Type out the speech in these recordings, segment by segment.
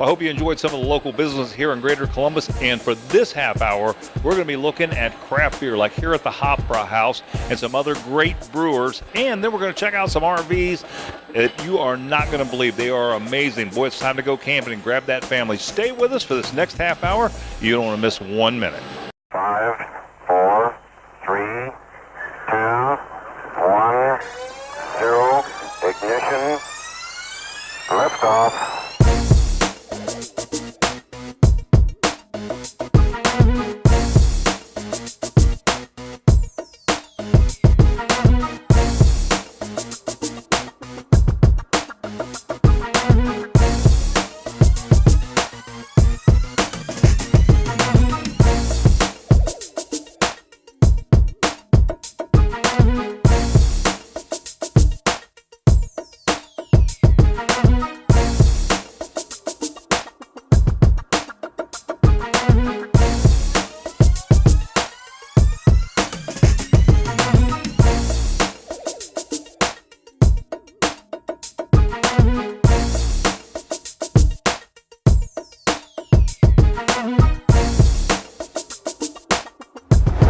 Well, I hope you enjoyed some of the local businesses here in Greater Columbus. And for this half hour, we're going to be looking at craft beer, like here at the Hofbrau House, and some other great brewers. And then we're going to check out some RVs that you are not going to believe. They are amazing. Boy, it's time to go camping and grab that family. Stay with us for this next half hour. You don't want to miss 1 minute. 5, 4, 3, 2, 1, 0, ignition, liftoff.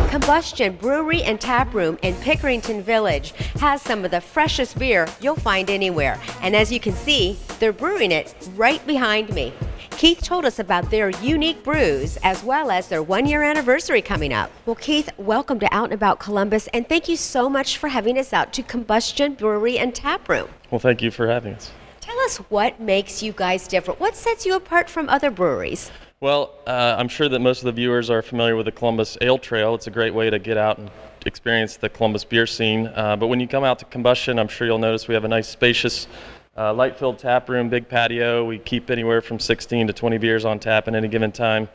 Combustion Brewery and Tap Room in Pickerington Village has some of the freshest beer you'll find anywhere. And as you can see, they're brewing it right behind me. Keith told us about their unique brews as well as their 1-year anniversary coming up. Well, Keith, welcome to Out and About Columbus, and thank you so much for having us out to Combustion Brewery and Tap Room. Well, thank you for having us. Tell us what makes you guys different. What sets you apart from other breweries? Well, I'm sure that most of the viewers are familiar with the Columbus Ale Trail. It's a great way to get out and experience the Columbus beer scene. But when you come out to Combustion, I'm sure you'll notice we have a nice spacious light-filled tap room, big patio. We keep anywhere from 16 to 20 beers on tap at any given time.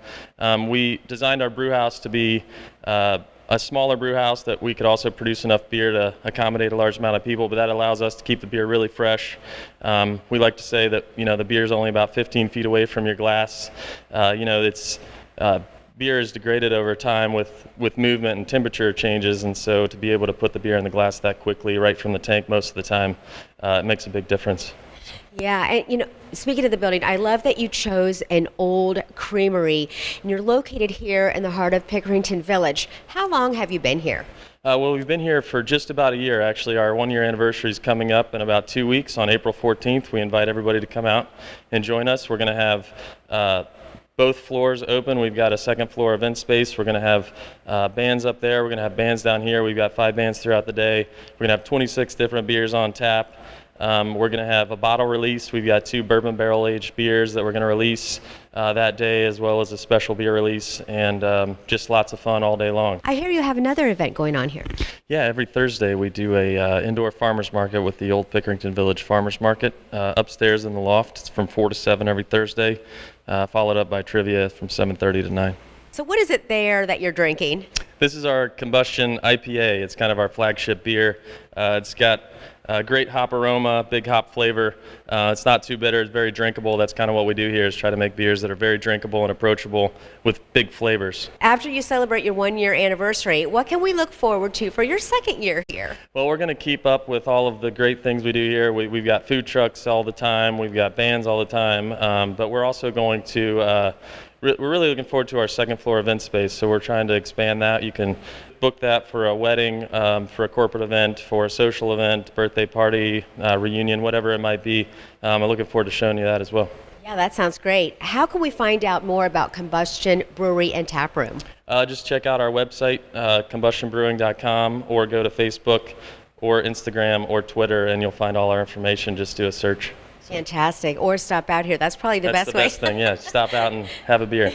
We designed our brew house to be a smaller brew house that we could also produce enough beer to accommodate a large amount of people, but that allows us to keep the beer really fresh. We like to say that, the beer is only about 15 feet away from your glass. Beer is degraded over time with movement and temperature changes, and so to be able to put the beer in the glass that quickly right from the tank most of the time, it makes a big difference. Yeah, and speaking of the building, I love that you chose an old creamery, and you're located here in the heart of Pickerington Village. How long have you been here? Well, we've been here for just about a year, actually. Our 1-year anniversary is coming up in about 2 weeks on April 14th. We invite everybody to come out and join us. We're going to have both floors open. We've got a second floor event space. We're going to have bands up there. We're going to have bands down here. We've got 5 bands throughout the day. We're going to have 26 different beers on tap. We're going to have a bottle release. We've got 2 bourbon barrel-aged beers that we're going to release that day, as well as a special beer release, and just lots of fun all day long. I hear you have another event going on here. Yeah, every Thursday we do a indoor farmers market with the old Pickerington Village Farmers Market upstairs in the loft. It's from 4 to 7 every Thursday, followed up by trivia from 7:30 to 9. So what is it there that you're drinking? This is our Combustion IPA. It's kind of our flagship beer. It's got great hop aroma, big hop flavor. It's not too bitter. It's very drinkable. That's kind of what we do here, is try to make beers that are very drinkable and approachable with big flavors. After you celebrate your 1-year anniversary, what can we look forward to for your 2nd year here? Well, we're going to keep up with all of the great things we do here. We've got food trucks all the time. We've got bands all the time. But we're also going to we're really looking forward to our second floor event space, so we're trying to expand that. You can book that for a wedding, for a corporate event, for a social event, birthday party, reunion, whatever it might be. I'm looking forward to showing you that as well. Yeah, that sounds great. How can we find out more about Combustion Brewery and Tap Room? Just check out our website, combustionbrewing.com, or go to Facebook or Instagram or Twitter, and you'll find all our information. Just do a search. Fantastic. Or stop out here. That's probably the best way. That's the best thing, yeah. Stop out and have a beer.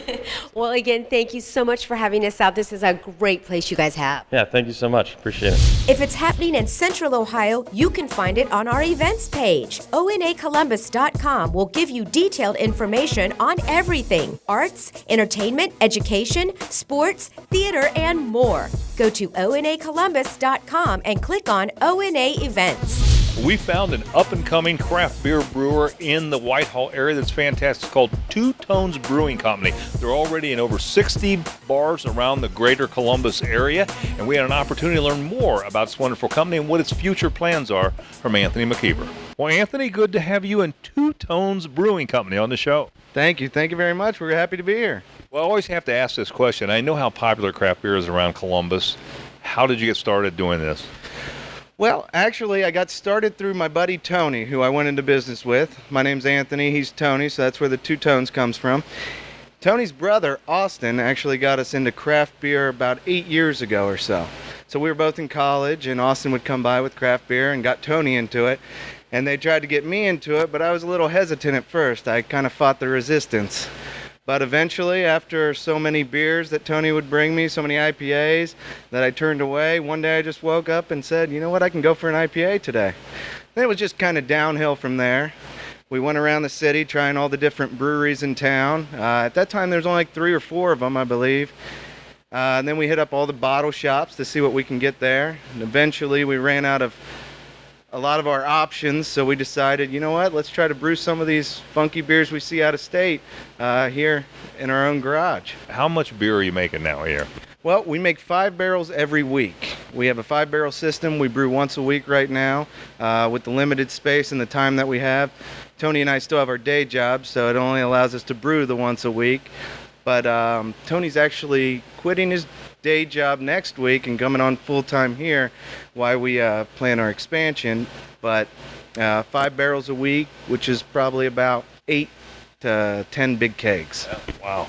Well, again, thank you so much for having us out. This is a great place you guys have. Yeah, thank you so much. Appreciate it. If it's happening in Central Ohio, you can find it on our events page. onacolumbus.com will give you detailed information on everything: arts, entertainment, education, sports, theater, and more. Go to onacolumbus.com and click on ONA Events. We found an up-and-coming craft beer brewer in the Whitehall area that's fantastic. It's called Two Tones Brewing Company. They're already in over 60 bars around the greater Columbus area, and we had an opportunity to learn more about this wonderful company and what its future plans are from Anthony McKeever. Well, Anthony, good to have you and Two Tones Brewing Company on the show. Thank you very much. We're happy to be here. Well, I always have to ask this question. I know how popular craft beer is around Columbus. How did you get started doing this? Well, actually, I got started through my buddy Tony, who I went into business with. My name's Anthony, he's Tony, so that's where the Two Tones comes from. Tony's brother, Austin, actually got us into craft beer about 8 years ago or so. So we were both in college, and Austin would come by with craft beer and got Tony into it. And they tried to get me into it, but I was a little hesitant at first. I kind of fought the resistance. But eventually, after so many beers that Tony would bring me, so many IPAs that I turned away, one day I just woke up and said, you know what, I can go for an IPA today. Then it was just kind of downhill from there. We went around the city trying all the different breweries in town. At that time, there was only like 3 or 4 of them, I believe. And then we hit up all the bottle shops to see what we can get there. And eventually, we ran out of a lot of our options, so we decided, you know what, let's try to brew some of these funky beers we see out of state here in our own garage. How much beer are you making now here? Well, we make 5 barrels every week. We have a 5-barrel system. We brew once a week right now with the limited space and the time that we have. Tony and I still have our day jobs, so it only allows us to brew the once a week. But Tony's actually quitting his day job next week and coming on full-time here while we plan our expansion. But 5 barrels a week, which is probably about 8 to 10 big kegs. Wow.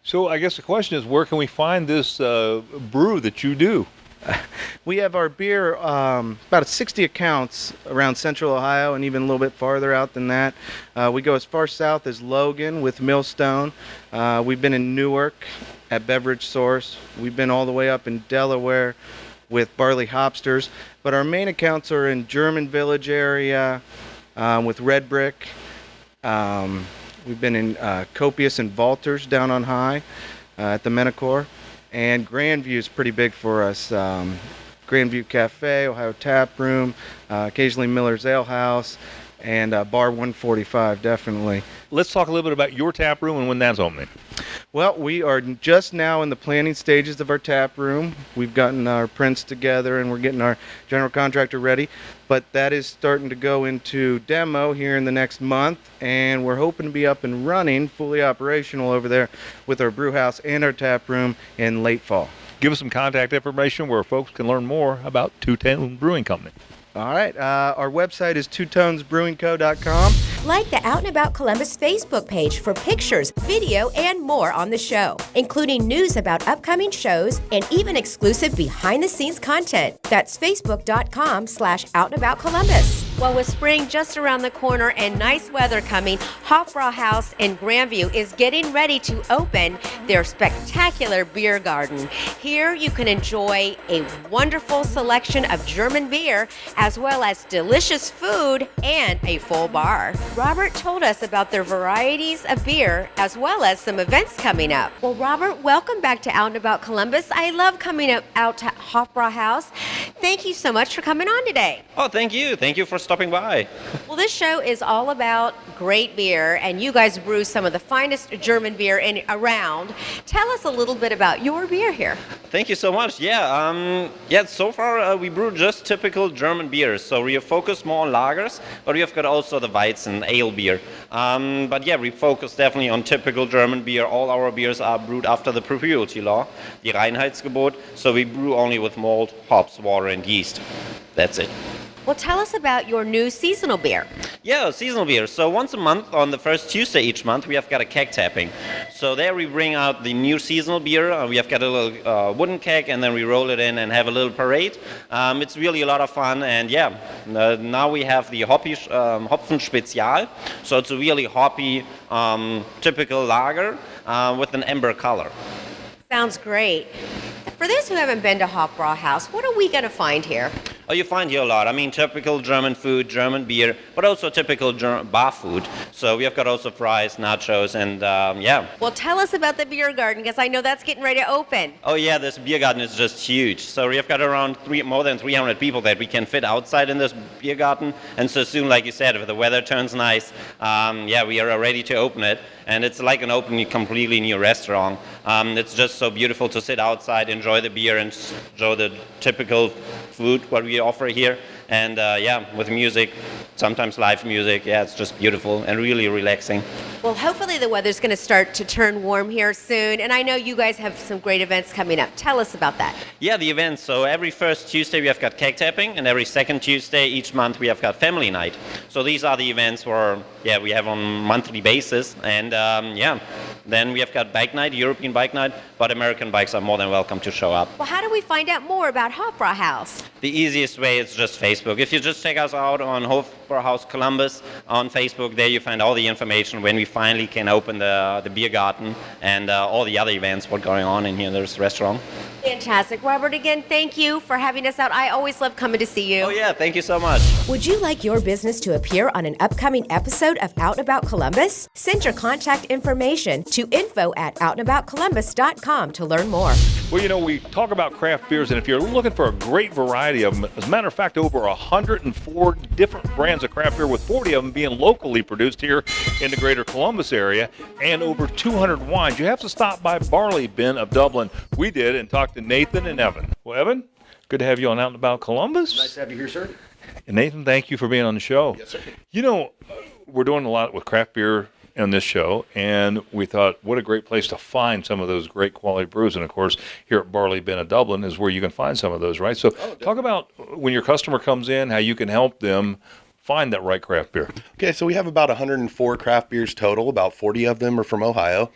So I guess the question is, where can we find this brew that you do? We have our beer, about 60 accounts around Central Ohio and even a little bit farther out than that. We go as far south as Logan with Millstone. We've been in Newark at Beverage Source. We've been all the way up in Delaware with Barley Hopsters. But our main accounts are in German Village area with Red Brick. We've been in Copious and Valters down on High at the Menacor. And Grandview is pretty big for us. Grandview Cafe, Ohio Tap Room, occasionally Miller's Ale House, and Bar 145, definitely. Let's talk a little bit about your tap room and when that's opening. Well, we are just now in the planning stages of our tap room. We've gotten our prints together and we're getting our general contractor ready. But that is starting to go into demo here in the next month. And we're hoping to be up and running, fully operational over there with our brew house and our tap room in late fall. Give us some contact information where folks can learn more about Two Tone Brewing Company. All right. Our website is twotonesbrewingco.com. Like the Out and About Columbus Facebook page for pictures, video, and more on the show, including news about upcoming shows and even exclusive behind-the-scenes content. That's facebook.com/OutandAboutColumbus. Well, with spring just around the corner and nice weather coming, Hofbrauhaus in Grandview is getting ready to open their spectacular beer garden. Here you can enjoy a wonderful selection of German beer, as well as delicious food and a full bar. Robert told us about their varieties of beer, as well as some events coming up. Well, Robert, welcome back to Out and About Columbus. I love coming out to Hofbrauhaus. Thank you so much for coming on today. Oh, thank you. Thank you for stopping by. Well, this show is all about great beer, and you guys brew some of the finest German beer around. Tell us a little bit about your beer here. Thank you so much. So far we brew just typical German beers. So we have focused more on lagers, but we have got also the Weizen ale beer. We focus definitely on typical German beer. All our beers are brewed after the propriety law, the Reinheitsgebot. So we brew only with malt, hops, water, and yeast. That's it. Well, tell us about your new seasonal beer. Yeah, seasonal beer. So once a month, on the first Tuesday each month, we have got a keg tapping. So there we bring out the new seasonal beer. We have got a little wooden keg, and then we roll it in and have a little parade. It's really a lot of fun, and now we have the Hopfen Spezial. So it's a really hoppy, typical lager with an amber color. Sounds great. For those who haven't been to Hofbrauhaus, what are we going to find here? Oh, you find here a lot. I mean, typical German food, German beer, but also typical bar food. So we have got also fries, nachos, and Well, tell us about the beer garden, because I know that's getting ready to open. Oh yeah, this beer garden is just huge. So we have got around more than 300 people that we can fit outside in this beer garden. And so soon, like you said, if the weather turns nice, we are ready to open it. And it's like an open, completely new restaurant. It's just so beautiful to sit outside, enjoy the beer, and enjoy the typical food what we offer here. And with music, sometimes live music. Yeah, it's just beautiful and really relaxing. Well, hopefully the weather's going to start to turn warm here soon, and I know you guys have some great events coming up. Tell us about that. Yeah, the events. So every first Tuesday we have got keg tapping, and every second Tuesday each month we have got family night. So these are the events where, yeah, we have on monthly basis, and then we have got bike night, European bike night, but American bikes are more than welcome to show up. Well, how do we find out more about Hofbrauhaus? The easiest way is just Facebook. If you just check us out on Hofbrauhaus Columbus on Facebook, there you find all the information when we finally can open the beer garden and all the other events what's going on in here. There's a restaurant. Fantastic. Robert, again, thank you for having us out. I always love coming to see you. Oh yeah, thank you so much. Would you like your business to appear on an upcoming episode of Out and About Columbus? Send your contact information to info@outandaboutcolumbus.com to learn more. Well, we talk about craft beers, and if you're looking for a great variety of them, as a matter of fact, over 104 different brands of craft beer, with 40 of them being locally produced here in the greater Columbus area, and over 200 wines, you have to stop by Barley Bin of Dublin. We did, and talked to Nathan and Evan. Well, Evan, good to have you on Out and About Columbus. Nice to have you here, sir. And Nathan, thank you for being on the show. Yes, sir. We're doing a lot with craft beer on this show, and we thought, what a great place to find some of those great quality brews. And of course, here at Barley Bin of Dublin is where you can find some of those, right? So talk about when your customer comes in, how you can help them find that right craft beer. Okay, so we have about 104 craft beers total. About 40 of them are from Ohio.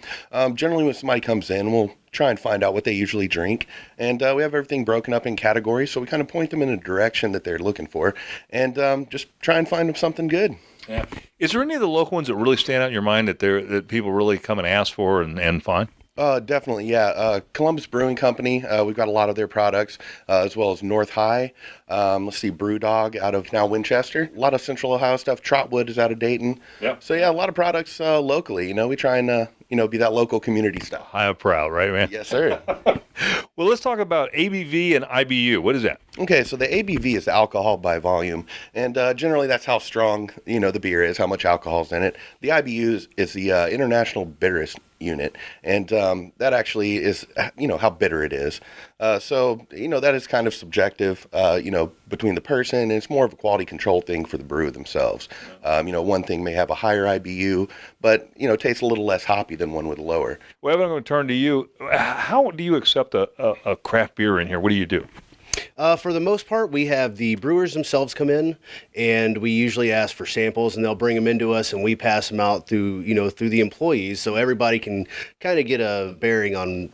Generally, when somebody comes in, we'll try and find out what they usually drink. And we have everything broken up in categories, so we kind of point them in a direction that they're looking for, and just try and find them something good. Yeah. Is there any of the local ones that really stand out in your mind that people really come and ask for and find? Definitely, yeah. Columbus Brewing Company, we've got a lot of their products, as well as North High. Let's see, Brewdog out of now Winchester. A lot of Central Ohio stuff. Trotwood is out of Dayton. Yeah. So yeah, a lot of products locally. We try and be that local community stuff. Ohio proud, right, man? Yes, sir. Well, let's talk about ABV and IBU. What is that? Okay, so the ABV is alcohol by volume, and generally that's how strong the beer is, how much alcohol's in it. The IBU is the International Bitterest Unit, and that actually is how bitter it is. So that is kind of subjective, between the person, and it's more of a quality control thing for the brewer themselves. One thing may have a higher IBU, but tastes a little less hoppy than one with a lower. Well, Evan, I'm going to turn to you. How do you accept a craft beer in here? What do you do? For the most part, we have the brewers themselves come in, and we usually ask for samples, and they'll bring them into us, and we pass them out through the employees, so everybody can kind of get a bearing on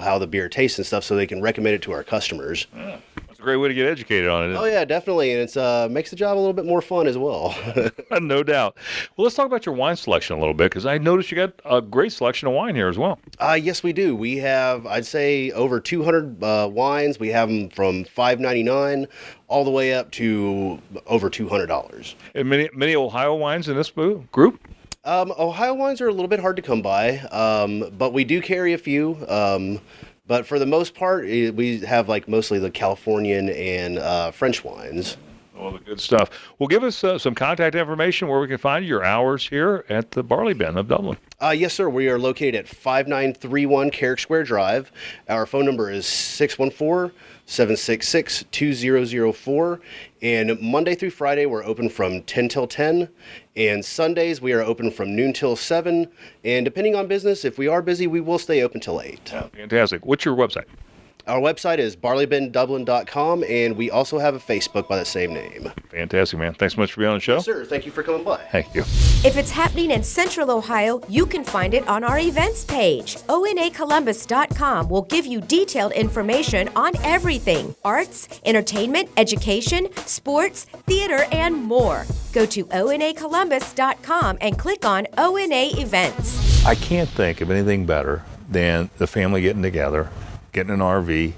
how the beer tastes and stuff, so they can recommend it to our customers. Yeah. That's a great way to get educated on it. Oh yeah, definitely, and it's makes the job a little bit more fun as well. No doubt. Well, let's talk about your wine selection a little bit, because I noticed you got a great selection of wine here as well. Yes, we do. We have, I'd say, over 200 wines. We have them from $5.99 all the way up to over $200. And many Ohio wines in this group? Ohio wines are a little bit hard to come by, but we do carry a few. But for the most part, we have mostly the Californian and French wines. All the good stuff. Well, give us some contact information where we can find your hours here at the Barley Bin of Dublin. Yes, sir. We are located at 5931 Carrick Square Drive. Our phone number is 614-766-2004. And Monday through Friday, we're open from 10 till 10. And Sundays, we are open from noon till 7. And depending on business, if we are busy, we will stay open till 8. Yeah, fantastic. What's your website? Our website is barleybindublin.com, and we also have a Facebook by the same name. Fantastic, man. Thanks so much for being on the show. Yes, sir. Thank you for coming by. Thank you. If it's happening in Central Ohio, you can find it on our events page. ONAColumbus.com will give you detailed information on everything: arts, entertainment, education, sports, theater, and more. Go to ONAColumbus.com and click on ONA Events. I can't think of anything better than the family getting together, getting an RV,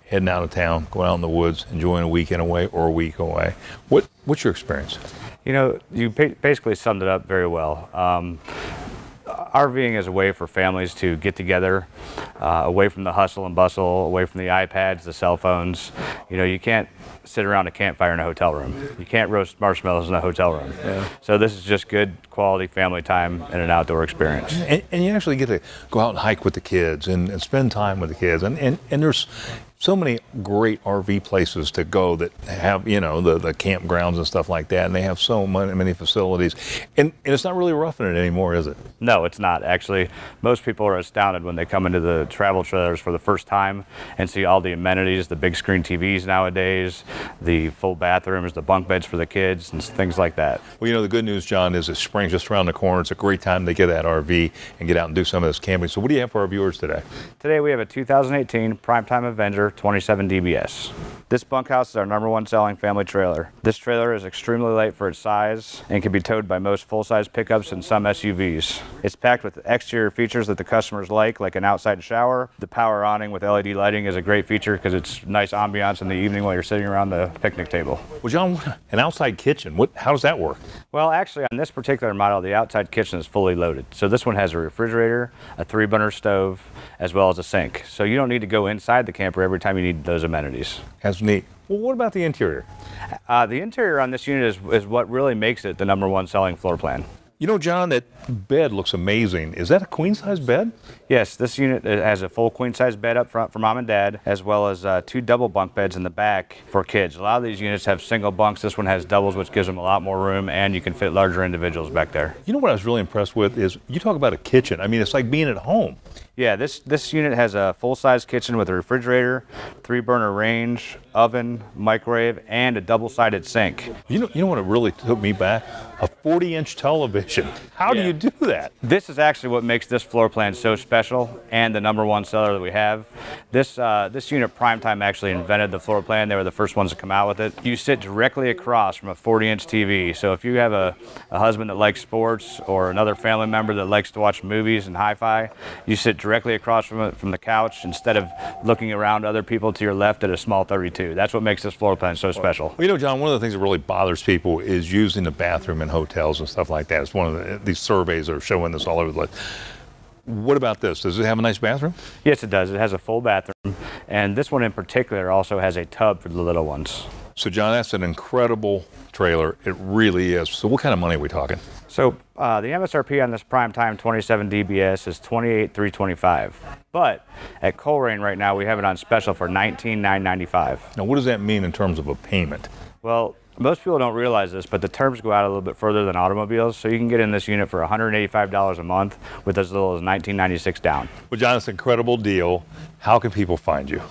heading out of town, going out in the woods, enjoying a weekend away or a week away. What's your experience? You basically summed it up very well. RVing is a way for families to get together, away from the hustle and bustle, away from the iPads, the cell phones. You can't sit around a campfire in a hotel room. You can't roast marshmallows in a hotel room. Yeah. So this is just good quality family time and an outdoor experience. And you actually get to go out and hike with the kids and spend time with the kids. And there's so many great RV places to go that have, you know, the campgrounds and stuff like that, and they have so many facilities. And it's not really roughing it anymore, is it? No, it's not. Actually, most people are astounded when they come into the travel trailers for the first time and see all the amenities, the big screen TVs nowadays, the full bathrooms, the bunk beds for the kids, and things like that. Well, you know, the good news, John, is that spring's just around the corner. It's a great time to get that RV and get out and do some of this camping. So what do you have for our viewers today? Today we have a 2018 Primetime Avenger 27 DBS. This bunkhouse is our #1 selling family trailer. This trailer is extremely light for its size and can be towed by most full-size pickups and some SUVs. It's packed with exterior features that the customers like an outside shower. The power awning with LED lighting is a great feature because it's nice ambiance in the evening while you're sitting around the picnic table. Well, John, an outside kitchen, how does that work? Well, actually, on this particular model, the outside kitchen is fully loaded. So this one has a refrigerator, a 3-burner stove, as well as a sink. So you don't need to go inside the camper every time you need those amenities. That's neat. Well, what about the interior? The interior on this unit is what really makes it the #1 selling floor plan. You know, John, that bed looks amazing. Is that a queen-size bed? Yes, this unit has a full queen-size bed up front for mom and dad, as well as 2 double bunk beds in the back for kids. A lot of these units have single bunks. This one has doubles, which gives them a lot more room, and you can fit larger individuals back there. You know what I was really impressed with is you talk about a kitchen. I mean, it's like being at home. Yeah, this unit has a full-size kitchen with a refrigerator, 3-burner range, oven, microwave, and a double-sided sink. You know what it really took me back? A 40-inch television. How do you do that? This is actually what makes this floor plan so special and the #1 seller that we have. This unit, Primetime, actually invented the floor plan. They were the first ones to come out with it. You sit directly across from a 40-inch TV. So if you have a husband that likes sports or another family member that likes to watch movies and hi-fi, you sit directly across from the couch instead of looking around other people to your left at a small 32. That's what makes this floor plan so special. Well, you know, John, one of the things that really bothers people is using the bathroom in hotels and stuff like that. It's one of these surveys are showing this all over the place. What about this? Does it have a nice bathroom? Yes, it does. It has a full bathroom, and this one in particular also has a tub for the little ones. So, John, that's an incredible trailer. It really is. So what kind of money are we talking? So the MSRP on this Primetime 27 DBS is $28,325. But at Colerain right now, we have it on special for $19,995. Now, what does that mean in terms of a payment? Well, most people don't realize this, but the terms go out a little bit further than automobiles. So you can get in this unit for $185 a month with as little as $19.96 down. Well, John, it's an incredible deal. How can people find you?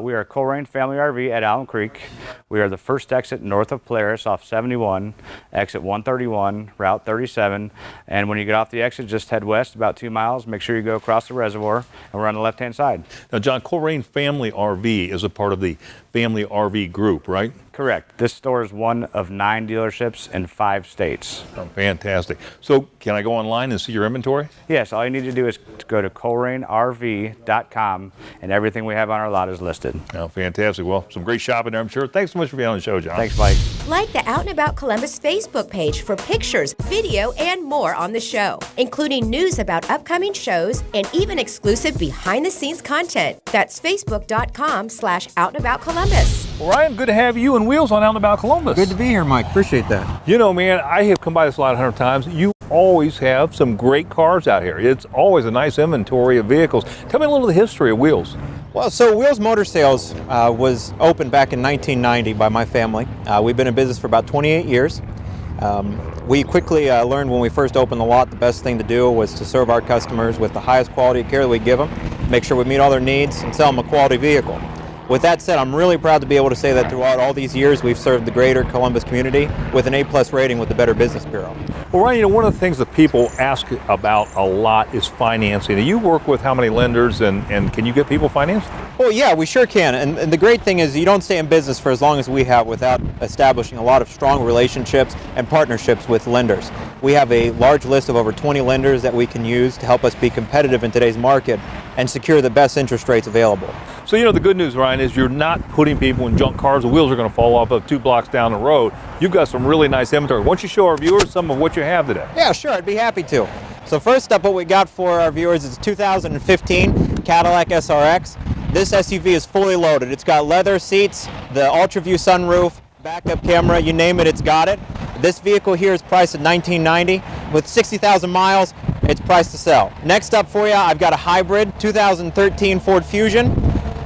We are Colerain Family RV at Alum Creek. We are the first exit north of Polaris off 71, exit 131, Route 37. And when you get off the exit, just head west about 2 miles. Make sure you go across the reservoir, and we're on the left-hand side. Now, John, Colerain Family RV is a part of the Family RV Group, right? Correct. This store is one of 9 dealerships in 5 states. Oh, fantastic. So can I go online and see your inventory? Yes, all you need to do is to go to ColerainRV.com, and everything we have on our lot is listed. Oh, fantastic. Well, some great shopping there, I'm sure. Thanks so much for being on the show, John. Thanks, Mike. Like the Out and About Columbus Facebook page for pictures, video, and more on the show, including news about upcoming shows and even exclusive behind-the-scenes content. That's facebook.com/OutandAboutColumbus. Well, Ryan, good to have you and Wheels on Out and About Columbus. Good to be here, Mike. Appreciate that. You know, man, I have come by this lot 100 times. You always have some great cars out here. It's always a nice inventory of vehicles. Tell me a little of the history of Wheels. Well, so Wheels Motor Sales was opened back in 1990 by my family. We've been in business for about 28 years. We quickly learned when we first opened the lot the best thing to do was to serve our customers with the highest quality of care that we give them, make sure we meet all their needs, and sell them a quality vehicle. With that said, I'm really proud to be able to say that throughout all these years we've served the greater Columbus community with an A+ rating with the Better Business Bureau. Well, Ryan, you know, one of the things that people ask about a lot is financing. Do you work with how many lenders, and can you get people financed? Well, yeah, we sure can. And the great thing is you don't stay in business for as long as we have without establishing a lot of strong relationships and partnerships with lenders. We have a large list of over 20 lenders that we can use to help us be competitive in today's market and secure the best interest rates available. So, you know, the good news, Ryan, is you're not putting people in junk cars. The wheels are going to fall off of 2 blocks down the road. You've got some really nice inventory. Why don't you show our viewers some of what you have today? Yeah, sure. I'd be happy to. So first up, what we got for our viewers is 2015 Cadillac SRX. This SUV is fully loaded. It's got leather seats, the UltraView sunroof, backup camera, you name it, it's got it. This vehicle here is priced at $19,990. With 60,000 miles, it's priced to sell. Next up for you, I've got a hybrid 2013 Ford Fusion.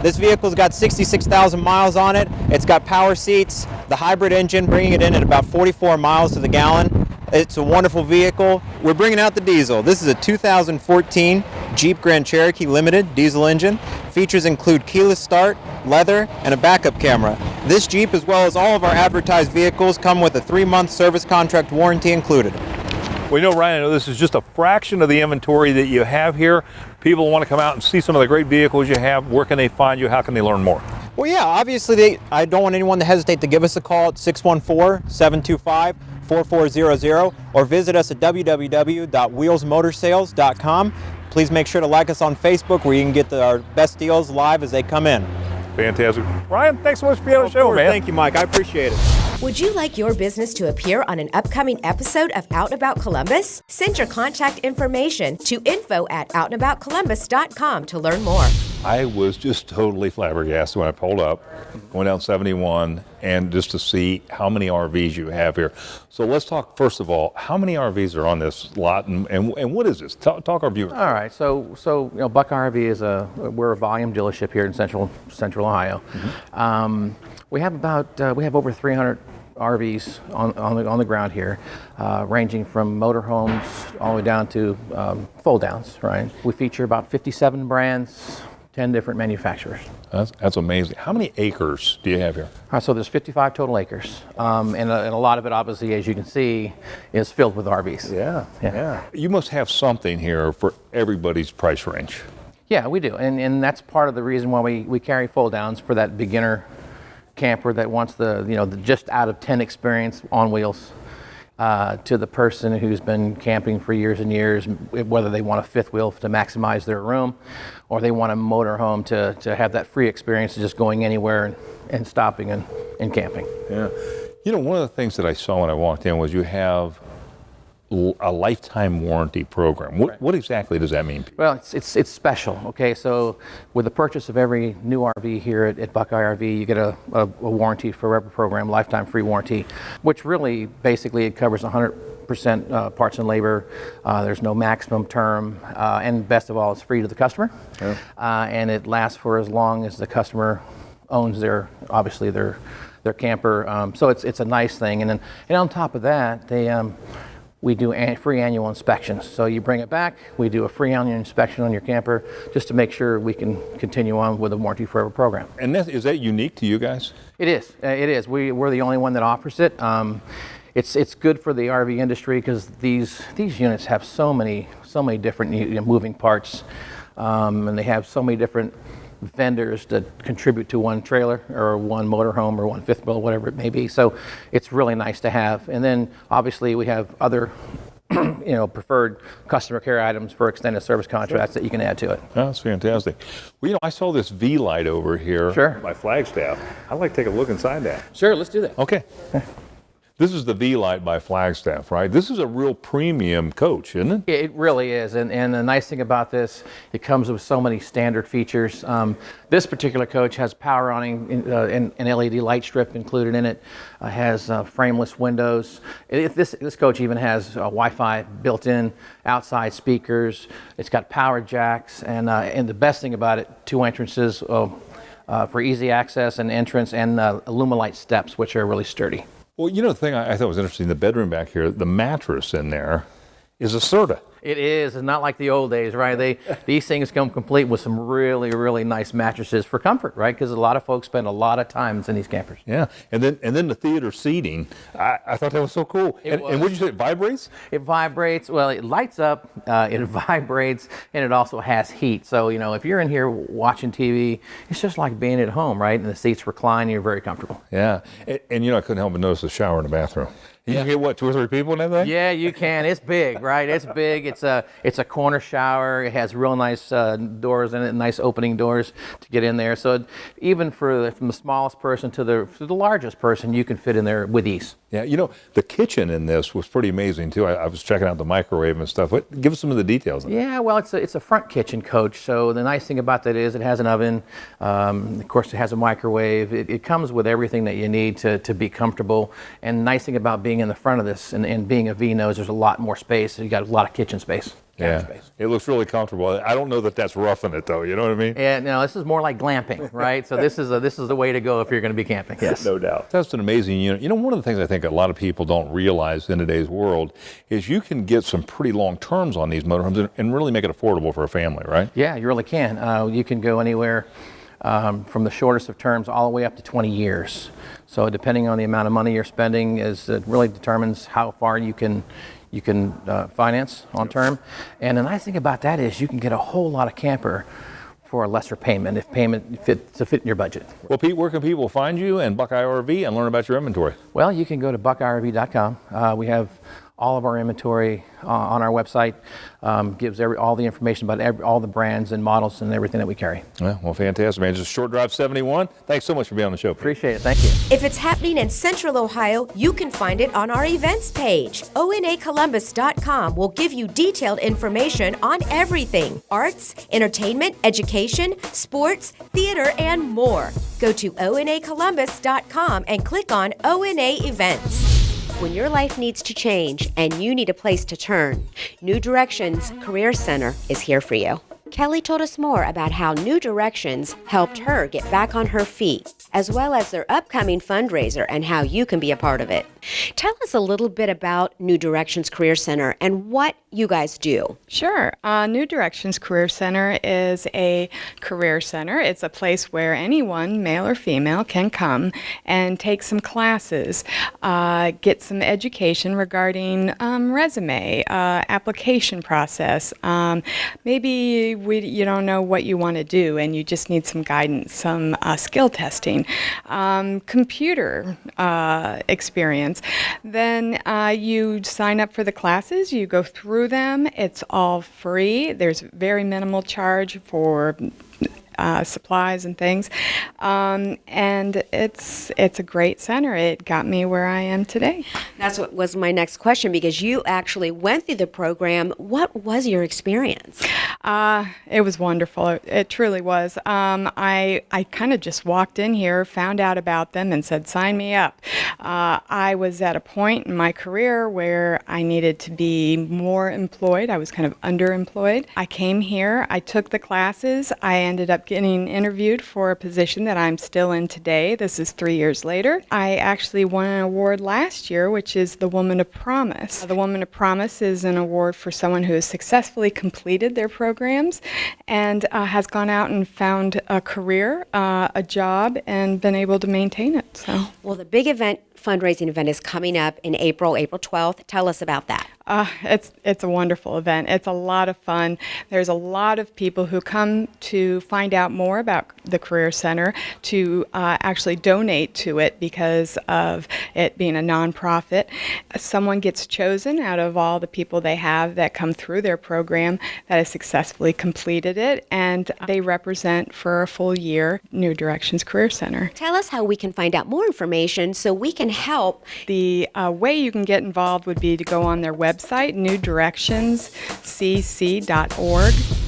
This vehicle's got 66,000 miles on it. It's got power seats, the hybrid engine, bringing it in at about 44 miles to the gallon. It's a wonderful vehicle. We're bringing out the diesel. This is a 2014 Jeep Grand Cherokee Limited diesel engine. Features include keyless start, leather, and a backup camera. This Jeep, as well as all of our advertised vehicles, come with a 3-month service contract warranty included. Well, you know, Ryan, I know this is just a fraction of the inventory that you have here. People want to come out and see some of the great vehicles you have. Where can they find you? How can they learn more? Well, yeah, obviously, I don't want anyone to hesitate to give us a call at 614-725-4400 or visit us at www.wheelsmotorsales.com. Please make sure to like us on Facebook, where you can get our best deals live as they come in. Fantastic. Ryan, thanks so much for being on the show, man. Thank you, Mike. I appreciate it. Would you like your business to appear on an upcoming episode of Out and About Columbus? Send your contact information to info@outandaboutcolumbus.com to learn more. I was just totally flabbergasted when I pulled up, going down 71, and just to see how many RVs you have here. So let's talk, first of all, how many RVs are on this lot, and what is this? Talk our viewers. All right, so you know, Buck RV is we're a volume dealership here in Central Ohio. Mm-hmm. We have over 300 RVs on the ground here, ranging from motorhomes all the way down to fold downs. Right, we feature about 57 brands. 10 different manufacturers. That's amazing. How many acres do you have here? So there's 55 total acres, and a lot of it, obviously, as you can see, is filled with RVs. Yeah. You must have something here for everybody's price range. Yeah, we do, and that's part of the reason why we carry fold downs for that beginner camper that wants the just out of 10 experience on wheels. To the person who's been camping for years and years, whether they want a fifth wheel to maximize their room, or they want a motorhome to have that free experience of just going anywhere and stopping and camping. Yeah. You know, one of the things that I saw when I walked in was you have a lifetime warranty program. What exactly does that mean? Well, it's special. Okay, so with the purchase of every new RV here at Buckeye RV, you get a warranty forever program, lifetime free warranty, which really basically it covers 100% parts and labor. There's no maximum term, and best of all, it's free to the customer. Yeah. And it lasts for as long as the customer owns their camper. So it's a nice thing. And on top of that, we do free annual inspections. So you bring it back, we do a free annual inspection on your camper just to make sure we can continue on with the Warranty Forever program. And is that unique to you guys? It is. It is. We're the only one that offers it. It's good for the RV industry because these units have so many different moving parts, and they have so many different vendors that contribute to one trailer or one motorhome or one fifth wheel, whatever it may be. So it's really nice to have. And then obviously we have other preferred customer care items for extended service contracts that you can add to it. Oh, that's fantastic. Well, I saw this V-Light over here. Sure. By Flagstaff. I'd like to take a look inside that. Sure, let's do that. Okay. This is the V-Light by Flagstaff, right? This is a real premium coach, isn't it? It really is, and the nice thing about this, it comes with so many standard features. This particular coach has power awning, an LED light strip included in it, has frameless windows. This coach even has Wi-Fi built in, outside speakers. It's got power jacks, and the best thing about it, 2 entrances for easy access and entrance, and Alumilite steps, which are really sturdy. Well, the thing I thought was interesting, the bedroom back here, the mattress in there is a Serta. It is. It's not like the old days, right? These things come complete with some really, really nice mattresses for comfort, right? Because a lot of folks spend a lot of time in these campers. Yeah, and then the theater seating, I thought that was so cool. And what did you say, it vibrates? It vibrates. Well, it lights up, it vibrates, and it also has heat. So, if you're in here watching TV, it's just like being at home, right? And the seats recline, and you're very comfortable. Yeah, and I couldn't help but notice the shower in the bathroom. You can get 2 or 3 people in that thing? Yeah, you can. It's big, right? It's big. It's a corner shower. It has real nice doors in it, nice opening doors to get in there. So even from the smallest person to the largest person, you can fit in there with ease. Yeah, the kitchen in this was pretty amazing too. I was checking out the microwave and stuff. Give us some of the details. Yeah, well, it's a front kitchen coach. So the nice thing about that is it has an oven. Of course, it has a microwave. It comes with everything that you need to be comfortable. And the nice thing about being in the front of this and being a V-nose, there's a lot more space. You got a lot of kitchen space. Yeah, space. it looks really comfortable. I don't know that that's roughing it though. You know what I mean? And no, this is more like glamping, right? So this is the way to go if you're going to be camping. Yes, No doubt. That's an amazing unit. You know, one of the things I think a lot of people don't realize in today's world is you can get some pretty long terms on these motorhomes and really make it affordable for a family, right? Yeah, you really can. You can go anywhere from the shortest of terms all the way up to 20 years. So depending on the amount of money you're spending, it really determines how far you can finance on term. And the nice thing about that is you can get a whole lot of camper for a lesser payment if payment fit in your budget. Well, Pete, where can people find you and Buckeye RV and learn about your inventory? Well, you can go to buckeyerv.com. We have all of our inventory on our website. Gives all the information about all the brands and models and everything that we carry. Well, fantastic, man. Just Short Drive 71. Thanks so much for being on the show, Pete. Appreciate it. Thank you. If it's happening in Central Ohio, you can find it on our events page. ONAColumbus.com will give you detailed information on everything: arts, entertainment, education, sports, theater, and more. Go to ONAColumbus.com and click on ONA Events. When your life needs to change and you need a place to turn, New Directions Career Center is here for you. Kelly told us more about how New Directions helped her get back on her feet, as well as their upcoming fundraiser and how you can be a part of it. Tell us a little bit about New Directions Career Center and what you guys do. Sure. New Directions Career Center is a career center. It's a place where anyone, male or female, can come and take some classes, get some education regarding resume, application process. Maybe you don't know what you want to do and you just need some guidance, some skill testing, computer experience. Then you sign up for the classes, you go through them. It's all free. There's very minimal charge for supplies and things, and it's a great center. It got me where I am today. That's what was my next question, because you actually went through the program. What was your experience? It was wonderful. It truly was. I kind of just walked in here, found out about them, and said, sign me up. I was at a point in my career where I needed to be more employed. I was kind of underemployed. I came here, I took the classes, I ended up getting interviewed for a position that I'm still in today. This is 3 years later. I actually won an award last year, which is the Woman of Promise. The Woman of Promise is an award for someone who has successfully completed their programs and has gone out and found a career, a job, and been able to maintain it. So, well, the big fundraising event is coming up in April 12th. Tell us about that. It's a wonderful event. It's a lot of fun. There's a lot of people who come to find out more about the Career Center, to actually donate to it because of it being a nonprofit. Someone gets chosen out of all the people they have that come through their program that has successfully completed it, and they represent for a full year New Directions Career Center. Tell us how we can find out more information so we can help. The way you can get involved would be to go on their website, newdirectionscc.org.